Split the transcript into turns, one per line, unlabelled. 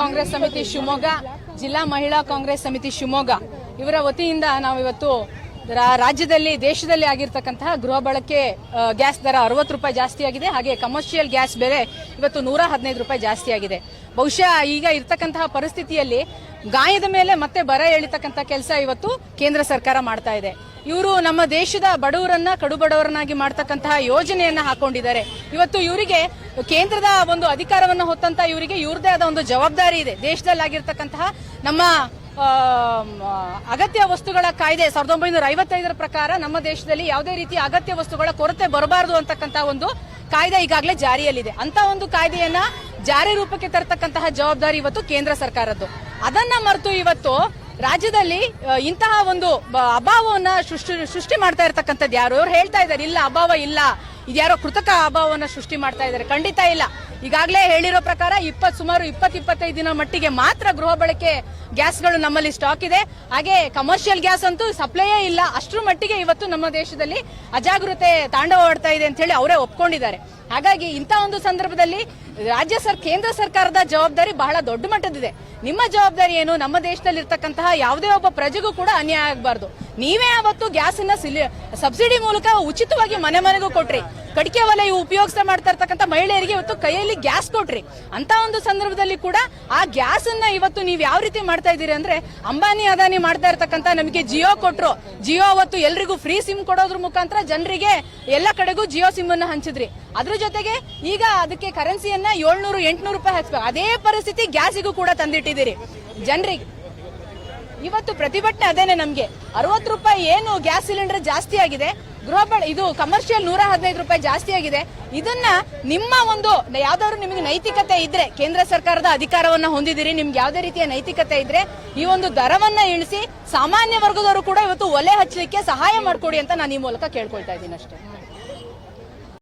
ಕಾಂಗ್ರೆಸ್ ಸಮಿತಿ ಶಿವಮೊಗ್ಗ, ಜಿಲ್ಲಾ ಮಹಿಳಾ ಕಾಂಗ್ರೆಸ್ ಸಮಿತಿ ಶಿವಮೊಗ್ಗ ಇವರ ವತಿಯಿಂದ ನಾವು ಇವತ್ತು ರಾಜ್ಯದಲ್ಲಿ ದೇಶದಲ್ಲಿ ಆಗಿರ್ತಕ್ಕಂತಹ ಗೃಹ ಬಳಕೆ ಗ್ಯಾಸ್ ದರ 60 ರೂಪಾಯಿ ಜಾಸ್ತಿ ಆಗಿದೆ. ಹಾಗೆ ಕಮರ್ಷಿಯಲ್ ಗ್ಯಾಸ್ ಬೆಲೆ ಇವತ್ತು 115 ರೂಪಾಯಿ ಜಾಸ್ತಿ ಆಗಿದೆ. ಬಹುಶಃ ಈಗ ಇರ್ತಕ್ಕಂತಹ ಪರಿಸ್ಥಿತಿಯಲ್ಲಿ ಗಾಯದ ಮೇಲೆ ಮತ್ತೆ ಬರ ಎಳಿತಕ್ಕಂಥ ಕೆಲಸ ಇವತ್ತು ಕೇಂದ್ರ ಸರ್ಕಾರ ಮಾಡ್ತಾ ಇದೆ. ಇವರು ನಮ್ಮ ದೇಶದ ಬಡವರನ್ನ ಕಡುಬಡವರನ್ನಾಗಿ ಮಾಡ್ತಕ್ಕಂತಹ ಯೋಜನೆಯನ್ನ ಹಾಕೊಂಡಿದ್ದಾರೆ. ಇವತ್ತು ಇವರಿಗೆ ಕೇಂದ್ರದ ಒಂದು ಅಧಿಕಾರವನ್ನು ಹೊತ್ತಂತ ಇವರಿಗೆ ಇವ್ರದೇ ಆದ ಒಂದು ಜವಾಬ್ದಾರಿ ಇದೆ. ದೇಶದಲ್ಲಿ ಆಗಿರ್ತಕ್ಕಂತಹ ನಮ್ಮ ಅಗತ್ಯ ವಸ್ತುಗಳ ಕಾಯ್ದೆ 1955 ಪ್ರಕಾರ ನಮ್ಮ ದೇಶದಲ್ಲಿ ಯಾವುದೇ ರೀತಿಯ ಅಗತ್ಯ ವಸ್ತುಗಳ ಕೊರತೆ ಬರಬಾರದು ಅಂತಕ್ಕಂಥ ಒಂದು ಕಾಯ್ದೆ ಈಗಾಗಲೇ ಜಾರಿಯಲ್ಲಿದೆ. ಅಂತ ಒಂದು ಕಾಯ್ದೆಯನ್ನ ಜಾರಿ ರೂಪಕ್ಕೆ ತರತಕ್ಕಂತಹ ಜವಾಬ್ದಾರಿ ಇವತ್ತು ಕೇಂದ್ರ ಸರ್ಕಾರದ್ದು. ಅದನ್ನ ಮರೆತು ಇವತ್ತು ರಾಜ್ಯದಲ್ಲಿ ಇಂತಹ ಒಂದು ಅಭಾವವನ್ನ ಸೃಷ್ಟಿ ಮಾಡ್ತಾ ಇರತಕ್ಕಂಥದ್ದು ಯಾರು? ಅವ್ರು ಹೇಳ್ತಾ ಇದ್ದಾರೆ ಇಲ್ಲ ಅಭಾವ ಇಲ್ಲ, ಇದ್ಯಾರೋ ಕೃತಕ ಅಭಾವವನ್ನ ಸೃಷ್ಟಿ ಮಾಡ್ತಾ ಇದ್ದಾರೆ. ಖಂಡಿತ ಇಲ್ಲ. ಈಗಾಗಲೇ ಹೇಳಿರೋ ಪ್ರಕಾರ ಸುಮಾರು 20-25 ದಿನ ಮಟ್ಟಿಗೆ ಮಾತ್ರ ಗೃಹ ಬಳಕೆ ಗ್ಯಾಸ್ಗಳು ನಮ್ಮಲ್ಲಿ ಸ್ಟಾಕ್ ಇದೆ. ಹಾಗೆ ಕಮರ್ಷಿಯಲ್ ಗ್ಯಾಸ್ ಅಂತೂ ಸಪ್ಲೈಯೇ ಇಲ್ಲ. ಅಷ್ಟರ ಮಟ್ಟಿಗೆ ಇವತ್ತು ನಮ್ಮ ದೇಶದಲ್ಲಿ ಅಜಾಗೃತೆ ತಾಂಡವವಾಡ್ತಾ ಇದೆ ಅಂತ ಹೇಳಿ ಅವರೇ ಒಪ್ಕೊಂಡಿದ್ದಾರೆ. ಹಾಗಾಗಿ ಇಂಥ ಒಂದು ಸಂದರ್ಭದಲ್ಲಿ ಕೇಂದ್ರ ಸರ್ಕಾರದ ಜವಾಬ್ದಾರಿ ಬಹಳ ದೊಡ್ಡ ಮಟ್ಟದಿದೆ. ನಿಮ್ಮ ಜವಾಬ್ದಾರಿ ಏನು? ನಮ್ಮ ದೇಶದಲ್ಲಿ ಇರ್ತಕ್ಕಂತಹ ಯಾವುದೇ ಒಬ್ಬ ಪ್ರಜೆಗೂ ಕೂಡ ಅನ್ಯಾಯ ಆಗಬಾರ್ದು. ನೀವೇ ಅವತ್ತು ಗ್ಯಾಸ್ ಅನ್ನ ಸಬ್ಸಿಡಿ ಮೂಲಕ ಉಚಿತವಾಗಿ ಮನೆ ಮನೆಗೂ ಕೊಟ್ರಿ. ಕಡಿಕೆ ಒಲೆ ಉಪಯೋಗಿಸ್ತಾ ಮಾಡ್ತಾ ಇರ್ತಕ್ಕಂಥ ಮಹಿಳೆಯರಿಗೆ ಇವತ್ತು ಕೈಯಲ್ಲಿ ಗ್ಯಾಸ್ ಕೊಟ್ರಿ. ಅಂತ ಒಂದು ಸಂದರ್ಭದಲ್ಲಿ ಕೂಡ ಆ ಗ್ಯಾಸ್ ಅನ್ನ ಇವತ್ತು ನೀವು ಯಾವ ರೀತಿ ಮಾಡ್ತಾ ಇದ್ದೀರಿ ಅಂದ್ರೆ, ಅಂಬಾನಿ ಅದಾನಿ ಮಾಡ್ತಾ ಇರ್ತಕ್ಕಂಥ ನಮಗೆ ಜಿಯೋ ಕೊಟ್ರು. ಜಿಯೋ ಅವತ್ತು ಎಲ್ರಿಗೂ ಫ್ರೀ ಸಿಮ್ ಕೊಡೋದ್ರ ಮುಖಾಂತರ ಜನರಿಗೆ ಎಲ್ಲ ಕಡೆಗೂ ಜಿಯೋ ಸಿಮ್ ಅನ್ನ ಹಂಚಿದ್ರಿ. ಅದ್ರ ಜೊತೆಗೆ ಈಗ ಅದಕ್ಕೆ ಕರೆನ್ಸಿಯನ್ನ 700-800 ರೂಪಾಯಿ ಹಚ್ಬೇಕು. ಅದೇ ಪರಿಸ್ಥಿತಿ ಗ್ಯಾಸಿಗೂ ಕೂಡ ತಂದಿಟ್ಟಿದ್ದೀರಿ ಜನರಿಗೆ. ಇವತ್ತು ಪ್ರತಿಭಟನೆ ಅದೇನೆ. ನಮ್ಗೆ 60 ರೂಪಾಯಿ ಏನು ಗ್ಯಾಸ್ ಸಿಲಿಂಡರ್ ಜಾಸ್ತಿ ಆಗಿದೆ, ಇದು ಕಮರ್ಷಿಯಲ್ 115 ರೂಪಾಯಿ ಜಾಸ್ತಿ ಆಗಿದೆ. ಇದನ್ನ ನಿಮ್ಮ ಒಂದು ಯಾವ್ದಾದ್ರು ನಿಮಗೆ ನೈತಿಕತೆ ಇದ್ರೆ, ಕೇಂದ್ರ ಸರ್ಕಾರದ ಅಧಿಕಾರವನ್ನ ಹೊಂದಿದಿರಿ, ನಿಮ್ಗೆ ಯಾವ್ದೇ ರೀತಿಯ ನೈತಿಕತೆ ಇದ್ರೆ ಈ ಒಂದು ದರವನ್ನ ಇಳಿಸಿ ಸಾಮಾನ್ಯ ವರ್ಗದವರು ಕೂಡ ಇವತ್ತು ಒಲೆ ಹಚ್ಚಲಿಕ್ಕೆ ಸಹಾಯ ಮಾಡ್ಕೊಡಿ ಅಂತ ನಾನು ಈ ಮೂಲಕ ಕೇಳ್ಕೊಳ್ತಾ ಇದ್ದೀನಿ ಅಷ್ಟೇ.